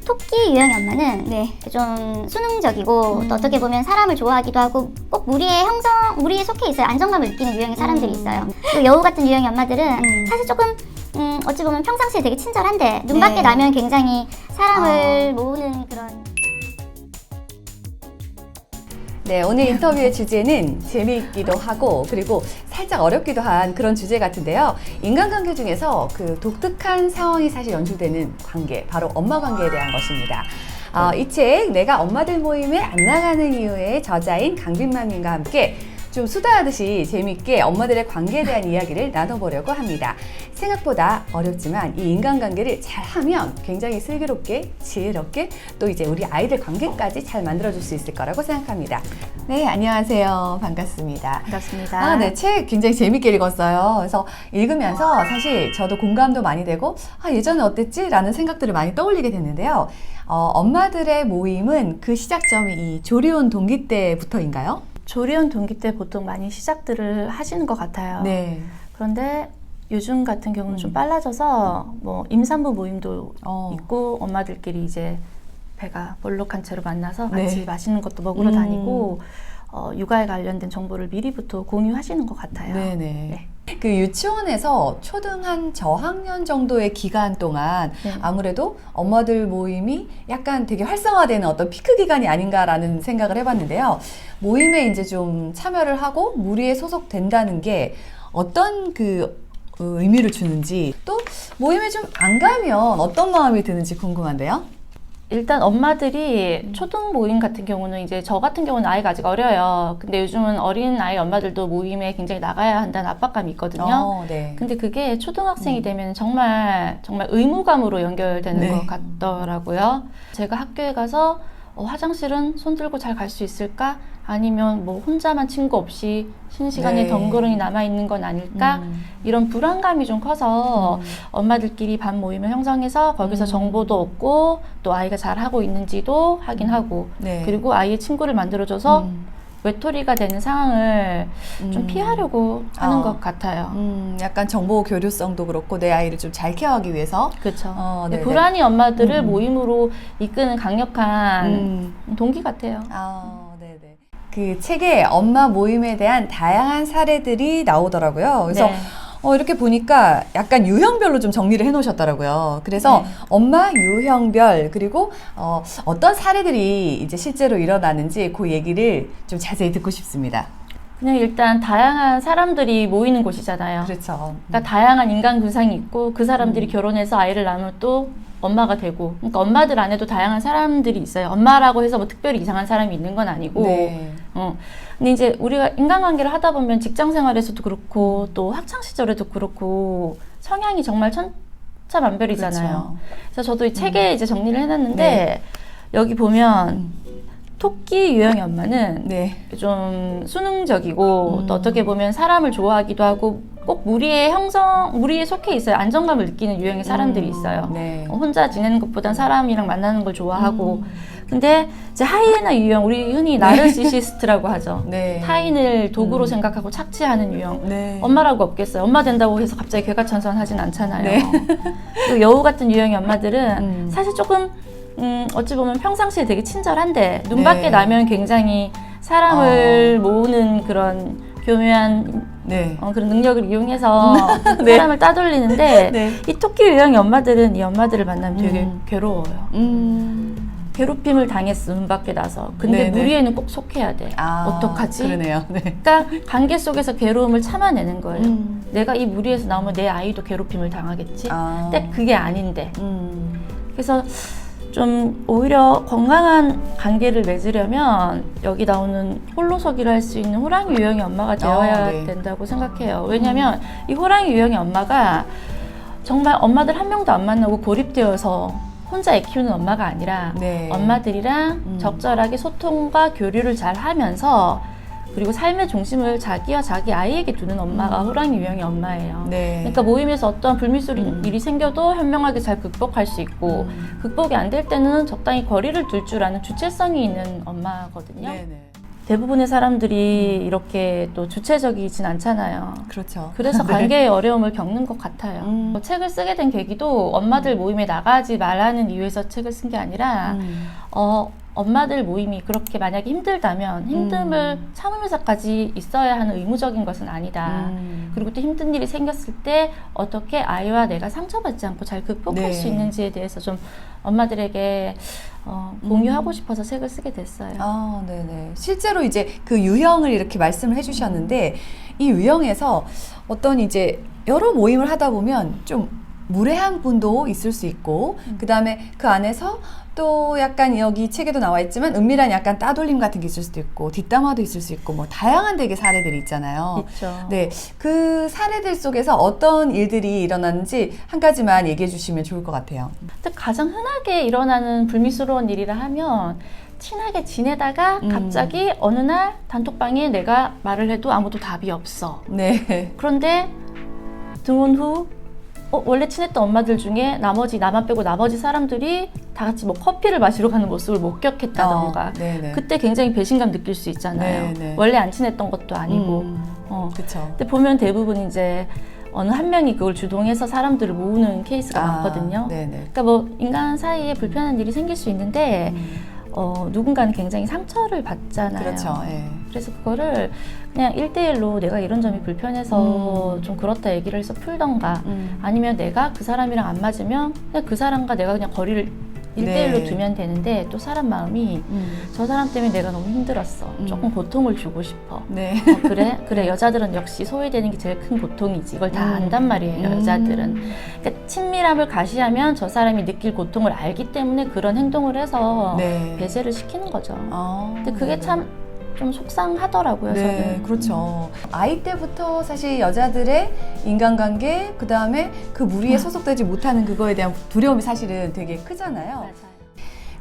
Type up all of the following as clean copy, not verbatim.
토끼 유형의 엄마는 좀 수능적이고 또 어떻게 보면 사람을 좋아하기도 하고 꼭 무리에 속해 있어요. 안정감을 느끼는 유형의 사람들이 있어요. 또 여우 같은 유형의 엄마들은 사실 조금 어찌 보면 평상시에 되게 친절한데 눈 밖에 나면 굉장히 사람을 모으는 그런. 네, 오늘 인터뷰의 주제는 재미있기도 하고 그리고 살짝 어렵기도 한 그런 주제 같은데요. 인간관계 중에서 그 독특한 상황이 사실 연출되는 관계, 바로 엄마 관계에 대한 것입니다. 이 책 내가 엄마들 모임에 안 나가는 이유의 저자인 강빈맘님과 함께 좀 수다하듯이 재미있게 엄마들의 관계에 대한 이야기를 나눠보려고 합니다. 생각보다 어렵지만 이 인간관계를 잘하면 굉장히 슬기롭게, 지혜롭게 또 이제 우리 아이들 관계까지 잘 만들어줄 수 있을 거라고 생각합니다. 네, 안녕하세요. 반갑습니다. 반갑습니다. 네, 책 굉장히 재밌게 읽었어요. 그래서 읽으면서 사실 저도 공감도 많이 되고 예전에 어땠지? 라는 생각들을 많이 떠올리게 됐는데요. 엄마들의 모임은 그 시작점이 이 조리원 동기 때부터인가요? 조리원 동기 때 보통 많이 시작들을 하시는 것 같아요. 네. 그런데 요즘 같은 경우는 좀 빨라져서 뭐 임산부 모임도 있고 엄마들끼리 이제 배가 볼록한 채로 만나서 같이 맛있는 것도 먹으러 다니고 육아에 관련된 정보를 미리부터 공유하시는 것 같아요. 네네. 네. 그 유치원에서 초등 한 저학년 정도의 기간 동안 아무래도 엄마들 모임이 약간 되게 활성화되는 어떤 피크 기간이 아닌가라는 생각을 해봤는데요. 모임에 이제 좀 참여를 하고 무리에 소속된다는 게 어떤 의미를 주는지 또 모임에 좀 안 가면 어떤 마음이 드는지 궁금한데요. 일단 엄마들이 초등 모임 같은 경우는 이제 저 같은 경우는 아이가 아직 어려요. 근데 요즘은 어린 아이 엄마들도 모임에 굉장히 나가야 한다는 압박감이 있거든요. 네. 근데 그게 초등학생이 되면 정말 의무감으로 연결되는 것 같더라고요. 제가 학교에 가서 화장실은 손 들고 잘 갈 수 있을까? 아니면 뭐 혼자만 친구 없이 쉬는 시간에 덩그러니 남아있는 건 아닐까? 이런 불안감이 좀 커서 엄마들끼리 반 모임을 형성해서 거기서 정보도 얻고 또 아이가 잘하고 있는지도 확인하고 그리고 아이의 친구를 만들어줘서 외톨이가 되는 상황을 좀 피하려고 하는 것 같아요. 약간 정보 교류성도 그렇고 내 아이를 좀 잘 케어하기 위해서. 그렇죠. 불안이 엄마들을 모임으로 이끄는 강력한 동기 같아요. 네네. 그 책에 엄마 모임에 대한 다양한 사례들이 나오더라고요. 그래서 이렇게 보니까 약간 유형별로 좀 정리를 해놓으셨더라고요. 그래서 엄마 유형별 그리고 어떤 사례들이 이제 실제로 일어나는지 그 얘기를 좀 자세히 듣고 싶습니다. 그냥 일단 다양한 사람들이 모이는 곳이잖아요. 그렇죠. 그러니까 다양한 인간 군상이 있고 그 사람들이 결혼해서 아이를 낳으면 또 엄마가 되고, 그러니까 엄마들 안에도 다양한 사람들이 있어요. 엄마라고 해서 뭐 특별히 이상한 사람이 있는 건 아니고. 근데 이제 우리가 인간관계를 하다 보면 직장 생활에서도 그렇고 또 학창 시절에도 그렇고 성향이 정말 천차만별이잖아요. 그렇죠. 그래서 저도 이 책에 이제 정리를 해놨는데 여기 보면 토끼 유형의 엄마는 좀 수능적이고 또 어떻게 보면 사람을 좋아하기도 하고 꼭 무리에 속해 있어요. 안정감을 느끼는 유형의 사람들이 있어요. 혼자 지내는 것보단 사람이랑 만나는 걸 좋아하고. 근데 이제 하이에나 유형, 우리 흔히 나르시시스트라고 하죠. 타인을 도구로 생각하고 착취하는 유형. 엄마라고 없겠어요. 엄마 된다고 해서 갑자기 괴가천선하진 않잖아요. 또 여우 같은 유형의 엄마들은 사실 조금 어찌 보면 평상시에 되게 친절한데 눈 밖에 나면 굉장히 사람을 모으는 그런 교묘한 그런 능력을 이용해서 사람을 따돌리는데 이 토끼 유형의 엄마들은 이 엄마들을 만나면 되게 괴로워요. 괴롭힘을 당했어, 눈 밖에 나서. 근데 무리에는 꼭 속해야 돼. 어떡하지? 그러네요. 그러니까 관계 속에서 괴로움을 참아내는 거예요. 내가 이 무리에서 나오면 내 아이도 괴롭힘을 당하겠지? 근데 그게 아닌데. 그래서 좀 오히려 건강한 관계를 맺으려면 여기 나오는 홀로서기를 할 수 있는 호랑이 유형의 엄마가 되어야 된다고 생각해요. 왜냐면 이 호랑이 유형의 엄마가 정말 엄마들 한 명도 안 만나고 고립되어서 혼자 애 키우는 엄마가 아니라 엄마들이랑 적절하게 소통과 교류를 잘 하면서 그리고 삶의 중심을 자기와 자기 아이에게 두는 엄마가 호랑이 유형의 엄마예요. 그러니까 모임에서 어떠한 불미스러운 일이 생겨도 현명하게 잘 극복할 수 있고 극복이 안 될 때는 적당히 거리를 둘 줄 아는 주체성이 있는 엄마거든요. 대부분의 사람들이 이렇게 또 주체적이진 않잖아요. 그렇죠. 그래서 네. 관계의 어려움을 겪는 것 같아요. 뭐 책을 쓰게 된 계기도 엄마들 모임에 나가지 말라는 이유에서 책을 쓴 게 아니라 엄마들 모임이 그렇게 만약에 힘들다면 힘듦을 참으면서까지 있어야 하는 의무적인 것은 아니다. 그리고 또 힘든 일이 생겼을 때 어떻게 아이와 내가 상처받지 않고 잘 극복할 네. 수 있는지에 대해서 좀 엄마들에게 공유하고 싶어서 책을 쓰게 됐어요. 아, 네네. 실제로 이제 그 유형을 이렇게 말씀을 해주셨는데 이 유형에서 어떤 이제 여러 모임을 하다 보면 좀 무례한 분도 있을 수 있고 그 다음에 그 안에서 또 약간 여기 책에도 나와 있지만 은밀한 약간 따돌림 같은 게 있을 수도 있고 뒷담화도 있을 수 있고 뭐 다양한 되게 사례들이 있잖아요. 있죠. 네, 그 사례들 속에서 어떤 일들이 일어났는지 한 가지만 얘기해 주시면 좋을 것 같아요. 근데 가장 흔하게 일어나는 불미스러운 일이라 하면 친하게 지내다가 갑자기 어느 날 단톡방에 내가 말을 해도 아무도 답이 없어. 네. 그런데 등원 후 원래 친했던 엄마들 중에 나만 빼고 나머지 사람들이 다 같이 뭐 커피를 마시러 가는 모습을 목격했다던가 네네. 그때 굉장히 배신감 느낄 수 있잖아요. 네네. 원래 안 친했던 것도 아니고. 그렇죠. 근데 보면 대부분 이제 어느 한 명이 그걸 주동해서 사람들을 모으는 케이스가 많거든요. 네네. 그러니까 뭐 인간 사이에 불편한 일이 생길 수 있는데 누군가는 굉장히 상처를 받잖아요. 그렇죠. 예. 그래서 그거를 그냥 1대1로 내가 이런 점이 불편해서 좀 그렇다 얘기를 해서 풀던가 아니면 내가 그 사람이랑 안 맞으면 그냥 그 사람과 내가 그냥 거리를 1대1로 네. 두면 되는데 또 사람 마음이 저 사람 때문에 내가 너무 힘들었어. 조금 고통을 주고 싶어. 네. 그래 여자들은 역시 소외되는 게 제일 큰 고통이지. 이걸 다 안단 말이에요, 여자들은. 그러니까 친밀함을 가시하면 저 사람이 느낄 고통을 알기 때문에 그런 행동을 해서 네. 배제를 시키는 거죠. 근데 그게 네네. 참 좀 속상하더라고요, 네, 저는. 그렇죠. 아이 때부터 사실 여자들의 인간관계, 그 다음에 그 무리에 소속되지 못하는 그거에 대한 두려움이 사실은 되게 크잖아요. 맞아요.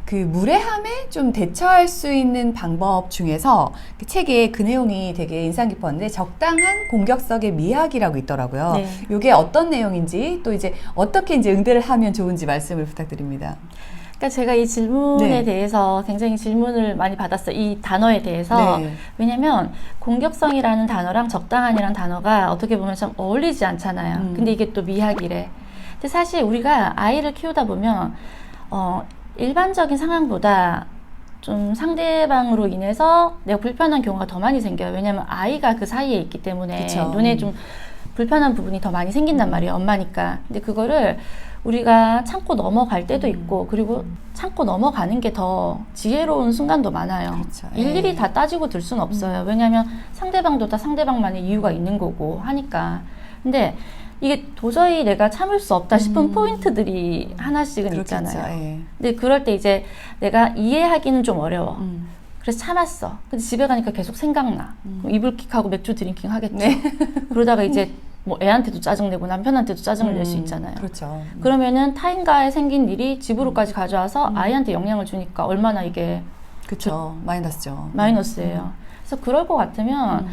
그 무례함에 좀 대처할 수 있는 방법 중에서 그 책에 그 내용이 되게 인상 깊었는데 적당한 공격성의 미학이라고 있더라고요. 네. 이게 어떤 내용인지 또 이제 어떻게 이제 응대를 하면 좋은지 말씀을 부탁드립니다. 그러니까 제가 이 질문에 네. 대해서 굉장히 질문을 많이 받았어요. 이 단어에 대해서. 네. 왜냐면 공격성이라는 단어랑 적당한이라는 단어가 어떻게 보면 좀 어울리지 않잖아요. 근데 이게 또 미학이래. 근데 사실 우리가 아이를 키우다 보면 일반적인 상황보다 좀 상대방으로 인해서 내가 불편한 경우가 더 많이 생겨요. 왜냐면 아이가 그 사이에 있기 때문에 그쵸. 눈에 좀 불편한 부분이 더 많이 생긴단 말이에요. 엄마니까. 근데 그거를 우리가 참고 넘어갈 때도 있고 그리고 참고 넘어가는 게 더 지혜로운 순간도 많아요. 그렇죠. 일일이 예. 다 따지고 들 수는 없어요. 왜냐하면 상대방도 다 상대방만의 이유가 있는 거고 하니까. 근데 이게 도저히 내가 참을 수 없다 싶은 포인트들이 하나씩은 그렇겠죠. 있잖아요. 예. 근데 그럴 때 이제 내가 이해하기는 좀 어려워. 그래서 참았어. 근데 집에 가니까 계속 생각나. 그럼 이불킥하고 맥주 드링킹 하겠죠. 네. 그러다가 이제 뭐 애한테도 짜증내고 남편한테도 짜증을 낼 수 있잖아요. 그렇죠. 그러면은 타인과에 생긴 일이 집으로까지 가져와서 아이한테 영향을 주니까 얼마나 이게 그렇죠. 마이너스죠. 마이너스예요. 그래서 그럴 것 같으면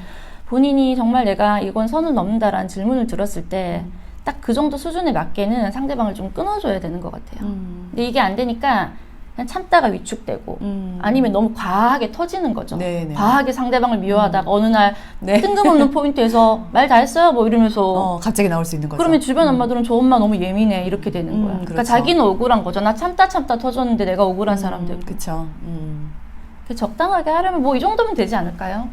본인이 정말 내가 이건 선을 넘는다라는 질문을 들었을 때 딱 그 정도 수준에 맞게는 상대방을 좀 끊어줘야 되는 것 같아요. 근데 이게 안 되니까 그냥 참다가 위축되고 아니면 너무 과하게 터지는 거죠. 네네. 과하게 상대방을 미워하다가 어느 날 네. 뜬금없는 포인트에서 말 다 했어요? 뭐 이러면서 갑자기 나올 수 있는 거죠. 그러면 주변 엄마들은 저 엄마 너무 예민해 이렇게 되는 거야. 그러니까 그렇죠. 자기는 억울한 거죠. 나 참다 터졌는데 내가 억울한 사람들. 그렇죠. 적당하게 하려면 뭐 이 정도면 되지 않을까요?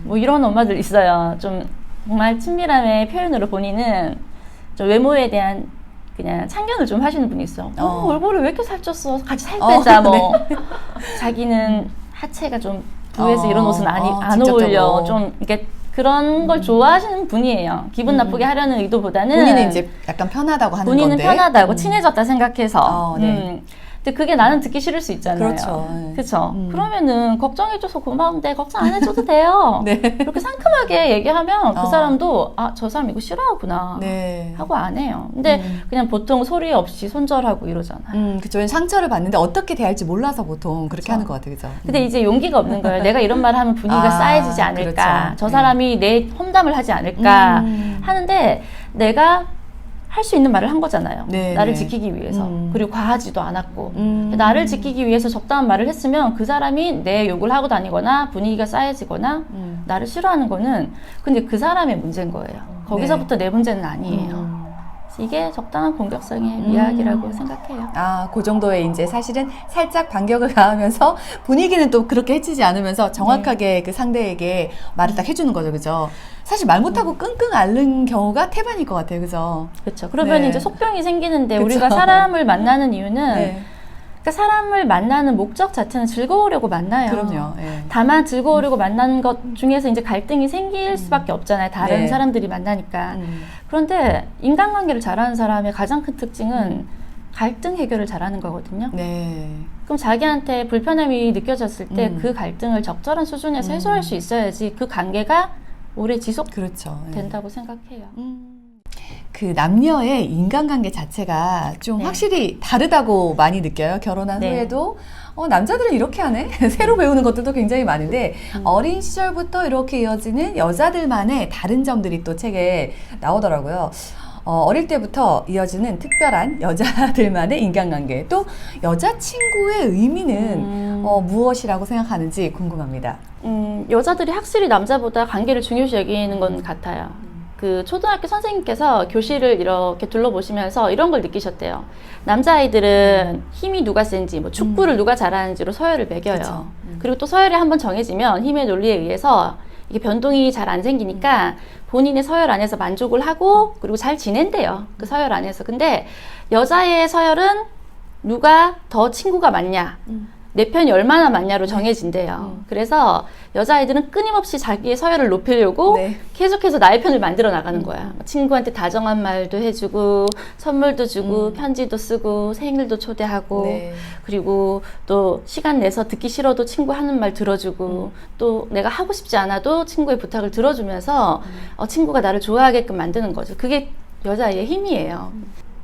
뭐 이런 엄마들 있어요. 좀 정말 친밀함의 표현으로 본인은 좀 외모에 대한 그냥 참견을 좀 하시는 분이 있어. 얼굴을 왜 이렇게 살쪘어? 같이 살 빼자. 뭐 자기는 하체가 좀 부해서 이런 옷은 안 어울려. 좀 이렇게 그런 걸 좋아하시는 분이에요. 기분 나쁘게 하려는 의도보다는 본인은 이제 약간 편하다고 하는 본인은 건데. 편하다고 친해졌다 생각해서. 네. 근데 그게 나는 듣기 싫을 수 있잖아요. 그렇죠. 그렇죠. 그러면은 걱정해줘서 고마운데 걱정 안 해줘도 돼요. 네. 이렇게 상큼하게 얘기하면 그 어. 사람도 저 사람 이거 싫어하구나 네. 하고 안 해요. 근데 그냥 보통 소리 없이 손절하고 이러잖아요. 그죠. 상처를 받는데 어떻게 대할지 몰라서 보통 그렇게 그쵸. 하는 것 같아요. 그죠. 근데 이제 용기가 없는 거예요. 내가 이런 말을 하면 분위기가 쌓여지지 않을까. 그렇죠. 저 사람이 내 험담을 하지 않을까 하는데 내가 할 수 있는 말을 한 거잖아요. 네, 나를 네. 지키기 위해서. 그리고 과하지도 않았고. 음. 나를 지키기 위해서 적당한 말을 했으면 그 사람이 내 욕을 하고 다니거나 분위기가 쌓여지거나 나를 싫어하는 거는 근데 그 사람의 문제인 거예요. 거기서부터 내 문제는 아니에요. 이게 적당한 공격성의 이야기라고 생각해요. 아, 그 정도의 이제 사실은 살짝 반격을 가하면서 분위기는 또 그렇게 해치지 않으면서 정확하게 그 상대에게 말을 딱 해주는 거죠, 그죠? 사실 말 못하고 끙끙 앓는 경우가 태반일 것 같아요, 그죠? 그렇죠. 그러면 네. 이제 속병이 생기는데 그쵸. 우리가 사람을 만나는 이유는 네. 그러니까 사람을 만나는 목적 자체는 즐거우려고 만나요. 그럼요. 예. 다만 즐거우려고 만나는 것 중에서 이제 갈등이 생길 수밖에 없잖아요. 다른 네. 사람들이 만나니까. 그런데 인간관계를 잘하는 사람의 가장 큰 특징은 갈등 해결을 잘하는 거거든요. 네. 그럼 자기한테 불편함이 느껴졌을 때 그 갈등을 적절한 수준에서 해소할 수 있어야지 그 관계가 오래 지속된다고 그렇죠. 예. 생각해요. 그 남녀의 인간관계 자체가 좀 네. 확실히 다르다고 많이 느껴요. 결혼한 네. 후에도 남자들은 이렇게 하네? 새로 배우는 것들도 굉장히 많은데 어린 시절부터 이렇게 이어지는 여자들만의 다른 점들이 또 책에 나오더라고요. 어릴 때부터 이어지는 특별한 여자들만의 인간관계, 또 여자친구의 의미는 무엇이라고 생각하는지 궁금합니다. 여자들이 확실히 남자보다 관계를 중요시 여기는 건 같아요. 그 초등학교 선생님께서 교실을 이렇게 둘러보시면서 이런 걸 느끼셨대요. 남자아이들은 힘이 누가 센지, 뭐 축구를 누가 잘하는지로 서열을 매겨요. 그쵸. 그리고 또 서열이 한번 정해지면 힘의 논리에 의해서 이게 변동이 잘 안 생기니까 본인의 서열 안에서 만족을 하고 그리고 잘 지낸대요. 그 서열 안에서. 근데 여자의 서열은 누가 더 친구가 많냐, 내 편이 얼마나 많냐로 정해진대요. 그래서 여자아이들은 끊임없이 자기의 서열을 높이려고 네. 계속해서 나의 편을 만들어 나가는 거야. 친구한테 다정한 말도 해주고 선물도 주고 편지도 쓰고 생일도 초대하고 네. 그리고 또 시간 내서 듣기 싫어도 친구 하는 말 들어주고 또 내가 하고 싶지 않아도 친구의 부탁을 들어주면서 친구가 나를 좋아하게끔 만드는 거죠. 그게 여자아이의 힘이에요.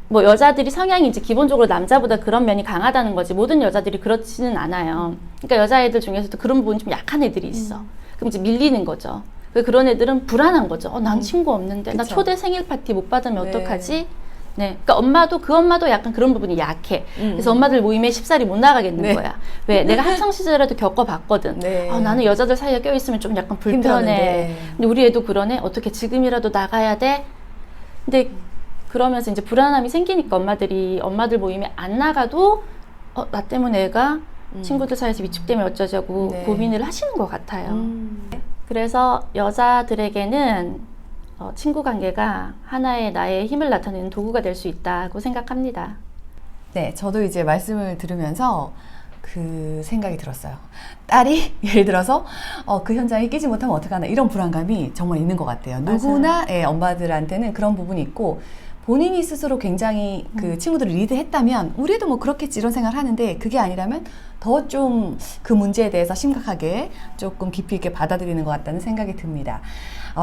뭐 여자들이 성향이 이제 기본적으로 남자보다 그런 면이 강하다는 거지 모든 여자들이 그렇지는 않아요. 그러니까 여자애들 중에서도 그런 부분이 좀 약한 애들이 있어. 그럼 이제 밀리는 거죠. 그런 애들은 불안한 거죠. 난 친구 없는데 나 그쵸. 초대 생일 파티 못 받으면 네. 어떡하지? 네, 그러니까 그 엄마도 약간 그런 부분이 약해. 그래서 엄마들 모임에 쉽사리 못 나가겠는 네. 거야. 왜? 내가 학창 시절에도 겪어봤거든. 네. 나는 여자들 사이에 껴있으면 좀 약간 불편해. 힘들었는데. 근데 우리 애도 그러네. 어떻게 지금이라도 나가야 돼? 근데 그러면서 이제 불안함이 생기니까 엄마들 모임에 안 나가도 나 때문에 애가 친구들 사이에서 위축되면 어쩌자고 네. 고민을 하시는 것 같아요. 그래서 여자들에게는 친구 관계가 하나의 나의 힘을 나타내는 도구가 될 수 있다고 생각합니다. 네, 저도 이제 말씀을 들으면서 그 생각이 들었어요. 딸이 예를 들어서 그 현장에 끼지 못하면 어떡하나 이런 불안감이 정말 있는 것 같아요. 맞아요. 누구나 엄마들한테는 그런 부분이 있고 본인이 스스로 굉장히 그 친구들을 리드했다면 우리도 뭐 그렇겠지 이런 생각을 하는데 그게 아니라면 더 좀 그 문제에 대해서 심각하게 조금 깊이 있게 받아들이는 것 같다는 생각이 듭니다.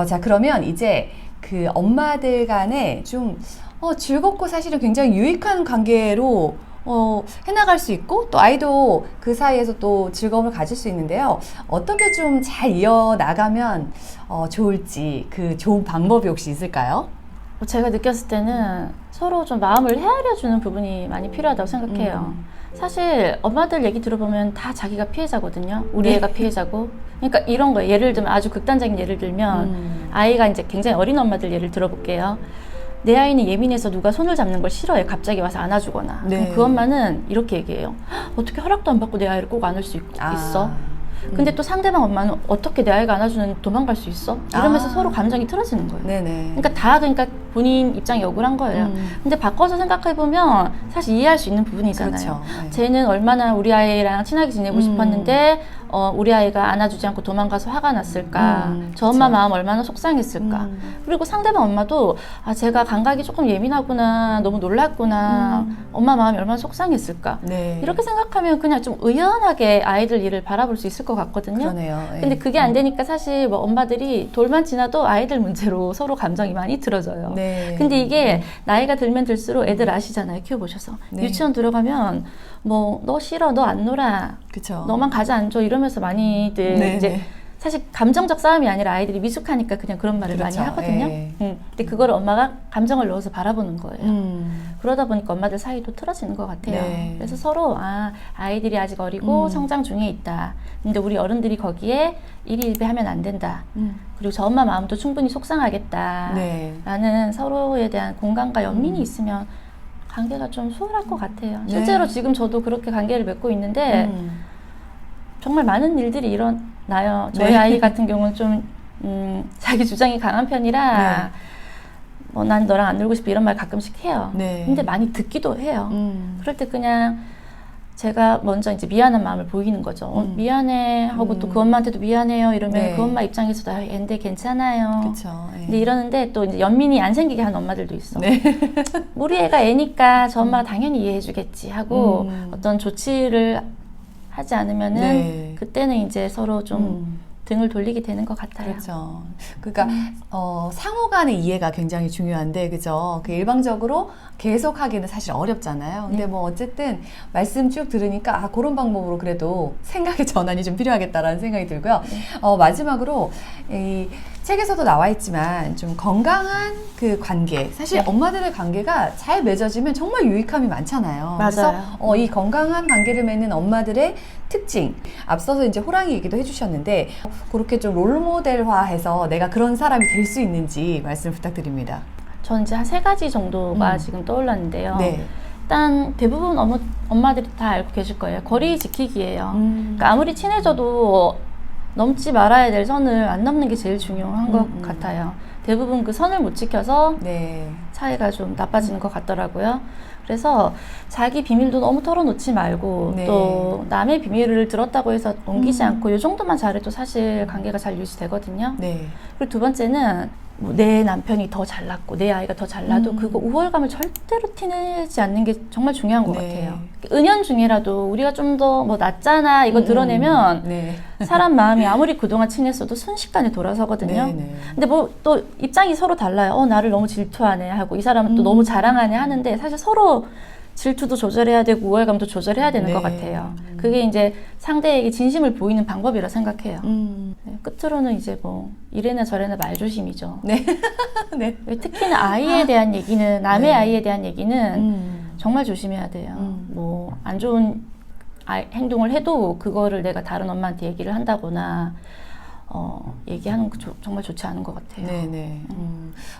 자, 그러면 이제 그 엄마들 간에 좀 즐겁고 사실은 굉장히 유익한 관계로 해나갈 수 있고 또 아이도 그 사이에서 또 즐거움을 가질 수 있는데요. 어떻게 좀 잘 이어나가면 좋을지 그 좋은 방법이 혹시 있을까요? 제가 느꼈을 때는 서로 좀 마음을 헤아려주는 부분이 많이 필요하다고 생각해요. 사실 엄마들 얘기 들어보면 다 자기가 피해자거든요. 우리 네. 애가 피해자고. 그러니까 이런 거예요. 예를 들면 아주 극단적인 예를 들면 아이가 이제 굉장히 어린 엄마들 예를 들어볼게요. 내 아이는 예민해서 누가 손을 잡는 걸 싫어해. 갑자기 와서 안아주거나. 네. 그럼 그 엄마는 이렇게 얘기해요. 어떻게 허락도 안 받고 내 아이를 꼭 안을 수 있어? 근데 또 상대방 엄마는 어떻게 내 아이가 안아주는 도망갈 수 있어? 이러면서 서로 감정이 틀어지는 거예요. 네네. 그러니까 본인 입장이 억울한 거예요. 근데 바꿔서 생각해보면 사실 이해할 수 있는 부분이잖아요. 그렇죠. 네. 쟤는 얼마나 우리 아이랑 친하게 지내고 싶었는데 우리 아이가 안아주지 않고 도망가서 화가 났을까? 저 엄마 마음 얼마나 속상했을까? 그리고 상대방 엄마도 제가 감각이 조금 예민하구나, 너무 놀랐구나, 엄마 마음이 얼마나 속상했을까? 네. 이렇게 생각하면 그냥 좀 의연하게 아이들 일을 바라볼 수 있을 것 같거든요. 그러네요. 네. 근데 그게 안 되니까 사실 뭐 엄마들이 돌만 지나도 아이들 문제로 서로 감정이 많이 틀어져요. 네. 근데 이게 나이가 들면 들수록 애들 아시잖아요. 키워보셔서. 네. 유치원 들어가면 뭐 너 싫어, 너 안 놀아, 그쵸. 너만 가지 않죠 이러면서 많이들 네, 이제 네. 사실 감정적 싸움이 아니라 아이들이 미숙하니까 그냥 그런 말을 그렇죠. 많이 하거든요. 예. 근데 그거를 엄마가 감정을 넣어서 바라보는 거예요. 그러다 보니까 엄마들 사이도 틀어지는 것 같아요. 네. 그래서 서로 아이들이 아직 어리고 성장 중에 있다. 근데 우리 어른들이 거기에 일희일비하면 안 된다. 그리고 저 엄마 마음도 충분히 속상하겠다. 네. 라는 서로에 대한 공감과 연민이 있으면 관계가 좀 수월할 것 같아요. 네. 실제로 지금 저도 그렇게 관계를 맺고 있는데 정말 많은 일들이 일어나요. 저희 네. 아이 같은 경우는 좀 자기 주장이 강한 편이라 뭐 난 너랑 안 놀고 싶어 이런 말 가끔씩 해요. 네. 근데 많이 듣기도 해요. 그럴 때 그냥 제가 먼저 이제 미안한 마음을 보이는 거죠. 미안해 하고 또 그 엄마한테도 미안해요 이러면 네. 그 엄마 입장에서도 앤데 괜찮아요. 그렇죠. 예. 근데 이러는데 또 이제 연민이 안 생기게 하는 엄마들도 있어. 네. 우리 애가 애니까 저 엄마가 당연히 이해해주겠지 하고 어떤 조치를 하지 않으면은 네. 그때는 이제 서로 좀 등을 돌리게 되는 것 같아요. 그렇죠. 그러니까 상호 간의 이해가 굉장히 중요한데, 그죠? 그 일방적으로 계속 하기는 사실 어렵잖아요. 근데 네. 뭐 어쨌든 말씀 쭉 들으니까 그런 방법으로 그래도 생각의 전환이 좀 필요하겠다라는 생각이 들고요. 마지막으로 이 책에서도 나와 있지만 좀 건강한 그 관계, 사실 네. 엄마들의 관계가 잘 맺어지면 정말 유익함이 많잖아요. 맞아요. 그래서 이 건강한 관계를 맺는 엄마들의 특징, 앞서서 이제 호랑이 얘기도 해주셨는데 그렇게 좀 롤모델화해서 내가 그런 사람이 될 수 있는지 말씀 부탁드립니다. 전 이제 한 3가지 정도가 지금 떠올랐는데요. 네. 일단 대부분 엄마들이 다 알고 계실 거예요. 거리 지키기예요. 그러니까 아무리 친해져도 넘지 말아야 될 선을 안 넘는 게 제일 중요한 것 같아요. 대부분 그 선을 못 지켜서 네. 사이가 좀 나빠지는 것 같더라고요. 그래서 자기 비밀도 너무 털어놓지 말고 네. 또 남의 비밀을 들었다고 해서 옮기지 않고 이 정도만 잘해도 사실 관계가 잘 유지되거든요. 네. 그리고 두 번째는 뭐 내 남편이 더 잘났고 내 아이가 더 잘나도 그거 우월감을 절대로 티내지 않는 게 정말 중요한 것 네. 같아요. 은연중에라도 우리가 좀 더 뭐 낫잖아 이거 드러내면 네. 사람 마음이 아무리 그동안 친했어도 순식간에 돌아서거든요. 네, 네. 근데 뭐 또 입장이 서로 달라요. 나를 너무 질투하네 하고 이 사람은 또 너무 자랑하네 하는데 사실 서로 질투도 조절해야 되고 우월감도 조절해야 되는 네. 것 같아요. 그게 이제 상대에게 진심을 보이는 방법이라 생각해요. 네, 끝으로는 이제 뭐 이래나 저래나 말조심이죠. 네. 네. 특히나 아이에 대한 얘기는 남의 네. 아이에 대한 얘기는 정말 조심해야 돼요. 뭐 안 좋은 행동을 해도 그거를 내가 다른 엄마한테 얘기를 한다거나 얘기하는 거 정말 좋지 않은 것 같아요. 네네.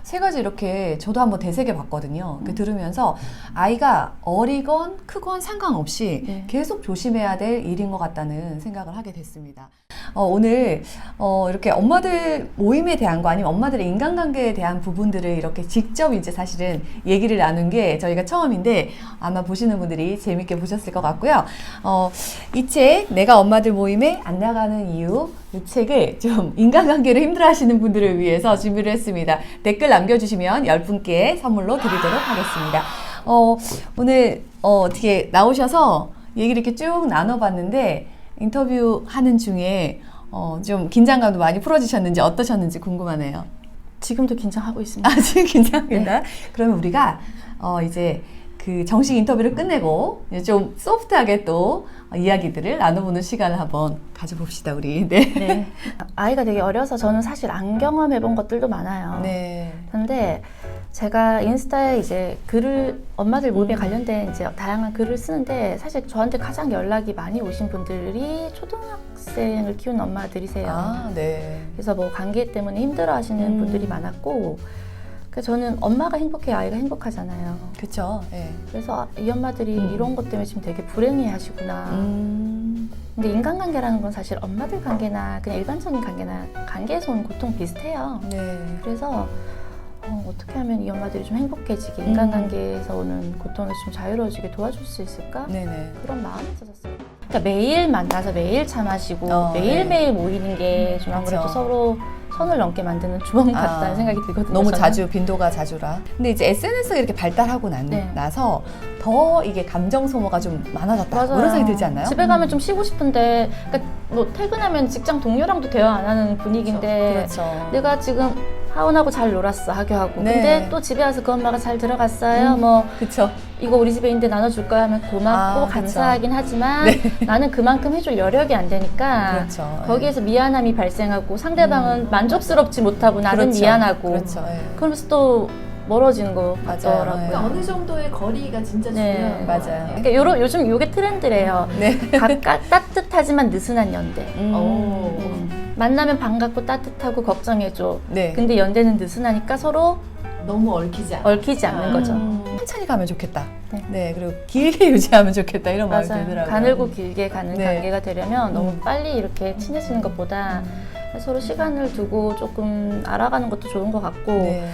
세 가지 이렇게 저도 한번 되새겨 봤거든요. 들으면서 아이가 어리건 크건 상관없이 네. 계속 조심해야 될 일인 것 같다는 생각을 하게 됐습니다. 오늘 이렇게 엄마들 모임에 대한 거 아니면 엄마들의 인간관계에 대한 부분들을 이렇게 직접 이제 사실은 얘기를 나눈 게 저희가 처음인데 아마 보시는 분들이 재밌게 보셨을 것 같고요. 이 책 내가 엄마들 모임에 안 나가는 이유 이 책을 좀 인간관계를 힘들어하시는 분들을 위해서 준비를 했습니다. 댓글 남겨주시면 10분께 선물로 드리도록 하겠습니다. 오늘 어떻게 나오셔서 얘기를 이렇게 쭉 나눠봤는데 인터뷰하는 중에 좀 긴장감도 많이 풀어지셨는지 어떠셨는지 궁금하네요. 지금도 긴장하고 있습니다. 지금 긴장된다? 네. 그러면 우리가 이제 그 정식 인터뷰를 끝내고 이제 좀 소프트하게 또 이야기들을 나눠보는 시간을 한번 가져봅시다, 우리. 네. 네. 아이가 되게 어려서 저는 사실 안 경험해본 것들도 많아요. 네. 근데 제가 인스타에 이제 글을 엄마들 모임에 관련된 이제 다양한 글을 쓰는데 사실 저한테 가장 연락이 많이 오신 분들이 초등학생을 키우는 엄마들이세요. 네. 그래서 뭐 관계 때문에 힘들어하시는 분들이 많았고 그래서 저는 엄마가 행복해야 아이가 행복하잖아요. 그쵸. 네. 그래서 이 엄마들이 이런 것 때문에 지금 되게 불행해하시구나. 근데 인간관계라는 건 사실 엄마들 관계나 그냥 일반적인 관계나 관계에서 온 고통 비슷해요. 네. 그래서 어떻게 하면 이 엄마들이 좀 행복해지게 인간관계에서 오는 고통에서 좀 자유로워지게 도와줄 수 있을까? 네네. 그런 마음이 있었어요. 그러니까 매일 만나서 매일 차 마시고 네. 매일매일 모이는 게 좀 아무래도 그쵸. 서로 선을 넘게 만드는 주범 같다는 생각이 들거든요. 너무 저는. 자주 빈도가 자주라. 근데 이제 SNS가 이렇게 발달하고 네. 나서 더 이게 감정 소모가 좀 많아졌다. 맞아요. 이런 생각이 들지 않나요? 집에 가면 좀 쉬고 싶은데 그러니까 뭐 퇴근하면 직장 동료랑도 대화 안 하는 분위기인데 그렇죠. 내가 지금 하원하고 잘 놀았어 하교하고 네. 근데 또 집에 와서 그 엄마가 잘 들어갔어요 뭐 그쵸. 이거 우리 집에 있는데 나눠줄까 하면 고맙고 아, 감사하긴 하지만 네. 나는 그만큼 해줄 여력이 안 되니까 그렇죠. 거기에서 미안함이 발생하고 상대방은 만족스럽지 못하고 나는 그렇죠. 미안하고 그렇죠. 예. 그러면서 또 멀어지는 것 맞아요. 같더라고요. 네. 그러니까 어느 정도의 거리가 진짜 네. 중요한 것 맞아요. 같아요. 그러니까 요즘 요게 트렌드래요. 네. 각각 따뜻하지만 느슨한 연대. 오. 만나면 반갑고 따뜻하고 걱정해줘. 네. 근데 연대는 느슨하니까 서로 너무 얽히지 않아. 얽히지 않는 거죠. 천천히 가면 좋겠다. 네. 네. 그리고 길게 유지하면 좋겠다. 이런 마음이 맞아요. 들더라고요. 가늘고 길게 가는 네. 관계가 되려면 너무 빨리 이렇게 친해지는 것보다 서로 시간을 두고 조금 알아가는 것도 좋은 것 같고 네.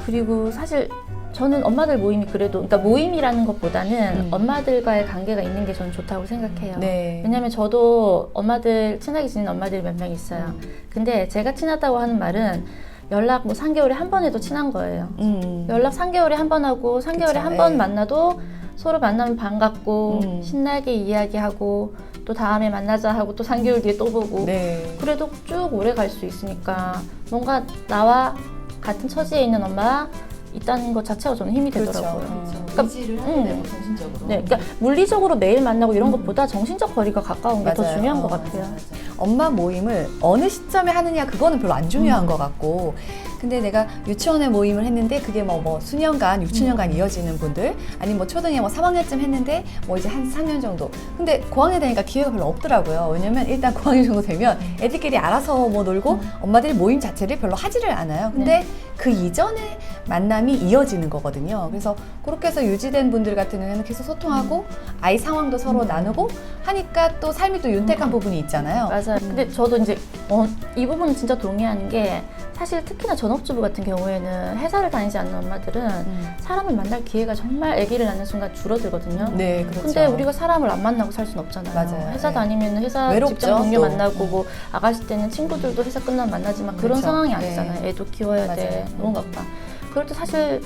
그리고 사실 저는 엄마들 모임이 그래도 그러니까 모임이라는 것보다는 엄마들과의 관계가 있는 게 저는 좋다고 생각해요. 네. 왜냐면 저도 엄마들 친하게 지내는 엄마들이 몇 명 있어요. 근데 제가 친하다고 하는 말은 연락 뭐 3개월에 한 번 해도 친한 거예요. 연락 3개월에 한 번 하고 3개월에 그쵸, 한 번 예. 만나도 서로 만나면 반갑고 신나게 이야기하고 또 다음에 만나자 하고 또 3개월 뒤에 또 보고 네. 그래도 쭉 오래 갈 수 있으니까 뭔가 나와 같은 처지에 있는 엄마가 있다는 것 자체가 저는 힘이 그렇죠. 되더라고요. 그러니까 의지를 하게 되고 정신적으로. 네, 그러니까 물리적으로 매일 만나고 이런 것보다 정신적 거리가 가까운 게 더 맞아요. 중요한 것 맞아, 같아요. 엄마 모임을 어느 시점에 하느냐 그거는 별로 안 중요한 것 같고 근데 내가 유치원에 모임을 했는데 그게 뭐 수년간 6, 7년간 이어지는 분들 아니면 뭐 초등에 뭐 3학년쯤 했는데 뭐 이제 한 3년 정도 근데 고학년 되니까 기회가 별로 없더라고요. 왜냐면 일단 고학년 정도 되면 애들끼리 알아서 뭐 놀고 엄마들이 모임 자체를 별로 하지를 않아요. 근데 그 이전에 만남이 이어지는 거거든요. 그래서 그렇게 해서 유지된 분들 같은 경우에는 계속 소통하고 아이 상황도 서로 나누고 하니까 또 삶이 또 윤택한 부분이 있잖아요. 맞아요. 근데 저도 이제 이 부분은 진짜 동의하는 게 사실 특히나 전업주부 같은 경우에는 회사를 다니지 않는 엄마들은 사람을 만날 기회가 정말 아기를 낳는 순간 줄어들거든요. 네, 그렇죠. 근데 우리가 사람을 안 만나고 살 수는 없잖아요. 맞아요. 회사 네. 다니면 회사 외롭죠, 직장 동료 또. 만나고 뭐 아가씨 때는 친구들도 회사 끝나면 만나지만 그런 그렇죠. 상황이 네. 아니잖아요. 애도 키워야 돼. 맞아요. 너무 바빠. 그럴 때 사실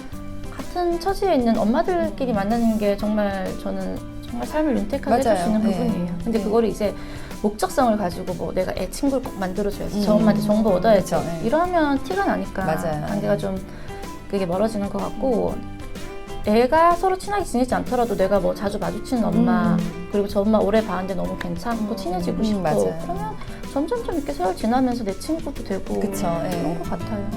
같은 처지에 있는 엄마들끼리 만나는 게 정말 저는 정말 삶을 윤택하게 해줄 맞아요. 수 있는 네. 부분이에요. 근데 네. 그거를 이제 목적성을 가지고 뭐 내가 애 친구를 꼭 만들어줘야지. 저 음. 엄마한테 정보 얻어야지. 그렇죠. 네. 이러면 티가 나니까 맞아요. 관계가 좀 그게 멀어지는 것 같고 애가 서로 친하게 지내지 않더라도 내가 뭐 자주 마주치는 엄마 그리고 저 엄마 오래 봤는데 너무 괜찮고 친해지고 싶고 맞아요. 그러면 점점점 이렇게 세월 지나면서 내 친구도 되고 그쵸, 예. 그런 것 같아요.